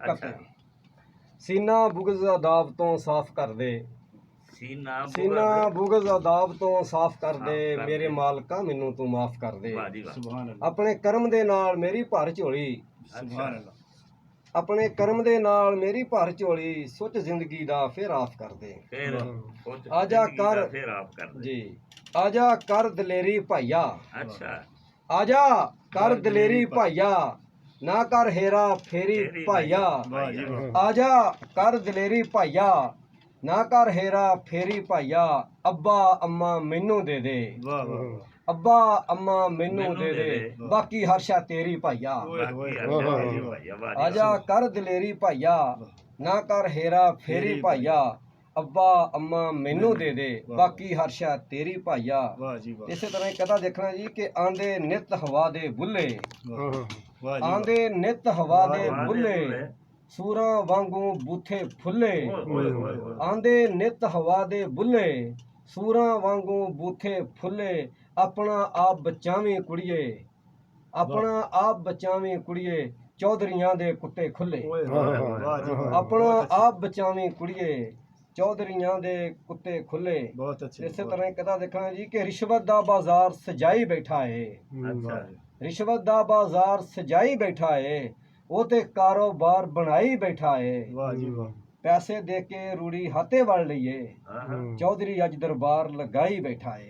ਅੱਛਾ। ਸੀਨਾ ਬੁਗਜ਼ ਅਦਾਬ ਤੋਂ ਸਾਫ਼ ਕਰ ਦੇ, ਸੀਨਾ ਬੁਗਜ਼ ਅਦਾਬ ਤੋਂ ਸਾਫ਼ ਕਰ ਦੇ, ਮੇਰੇ ਮਾਲਕਾ ਮੈਨੂੰ ਤੂੰ ਮਾਫ ਕਰ ਦੇ। ਆਪਣੇ ਕਰਮ ਦੇ ਨਾਲ ਮੇਰੀ ਭਰ ਝੋਲੀ, ਆਪਣੇ ਕਰਮ ਦੇ ਨਾਲ ਮੇਰੀ ਭਰ ਝੋਲੀ, ਸੁੱਚ ਜ਼ਿੰਦਗੀ ਦਾ ਫਿਰ ਆਫ ਕਰ ਦੇ। ਆਜਾ ਕਰ ਜੀ, ਆਜਾ ਕਰ ਦਲੇਰੀ ਭਾਈਆ, ਆਜਾ ਕਰ ਦਲੇਰੀ ਭਾਈਆ, ਨਾ ਕਰ ਹੇਰਾ ਫੇਰੀ ਭਾਈਆ, ਆਜਾ ਕਰ ਦਲੇਰੀ ਭਾਈਆ, ਨਾ ਕਰ ਹੇਰਾ ਫੇਰੀ ਭਾਈਆ। ਅੱਬਾ ਅੰਮਾ ਮੈਨੂੰ ਦੇ ਦੇ, ਅੱਬਾ ਅੰਮਾ ਮੈਨੂੰ ਦੇ ਦੇ, ਬਾਕੀ ਹਰ ਸ਼ੈ ਤੇਰੀ ਭਾਈਆ। ਆਜਾ ਕਰ ਦਲੇਰੀ ਭਾਈਆ, ਨਾ ਕਰ ਹੇਰਾ ਫੇਰੀ ਭਾਈਆ, ਅੱਬਾ ਅੰਮਾ ਮੈਨੂੰ ਦੇ ਦੇ, ਬਾਕੀ ਹਰ ਸ਼ੈ ਤੇਰੀ ਭਾਈਆ। ਇਸੇ ਤਰ੍ਹਾਂ ਕਦਾ ਦੇਖਣਾ ਜੀ ਕਿ ਆਂਦੇ ਨਿਤ ਹਵਾ ਦੇ ਬੁੱਲੇ, ਆਂਦੇ ਨਿਤ ਹਵਾ ਦੇ ਬੁੱਲੇ, ਸੂਰਾਂ ਵਾਂਗੂ ਬੂਥੇ ਫੁੱਲੇ, ਆਂਦੇ ਨਿਤ ਹਵਾ ਦੇ ਬੁੱਲੇ, ਸੂਰਾਂ ਵਾਂਗੂ ਬੂਥੇ ਫੁੱਲੇ। ਆਪਣਾ ਆਪ ਬਚਾਵੀਂ ਕੁੜੀਏ, ਆਪਣਾ ਆਪ ਬਚਾਵੀਂ ਕੁੜੀਏ, ਚੌਧਰੀਆਂ ਦੇ ਕੁੱਤੇ ਖੁੱਲੇ। ਆਪਣਾ ਆਪ ਬਚਾਵੀਂ ਕੁੜੀਏ, ਚੌਧਰੀਆਂ ਦੇ ਕੁੱਤੇ ਖੁੱਲੇ। ਇਸੇ ਤਰ੍ਹਾਂ ਕਦਾ ਦੇਖਣਾ ਜੀ ਕਿ ਰਿਸ਼ਵਤ ਦਾ ਬਾਜ਼ਾਰ ਸਜਾਈ ਬੈਠਾ ਏ, ਰਿਸ਼ਵਤ ਦਾ ਬਾਜ਼ਾਰ ਸਜਾਈ ਬੈਠਾ ਏ, ਉਹ ਤੇ ਕਾਰੋਬਾਰ ਬਣਾਈ ਬੈਠਾ ਏ। ਪੈਸੇ ਦੇ ਕੇ ਰੂੜੀ ਹਾਤੇ ਵੜ ਲਈਏ, ਚੌਧਰੀ ਅੱਜ ਦਰਬਾਰ ਲਗਾਈ ਬੈਠਾ ਏ।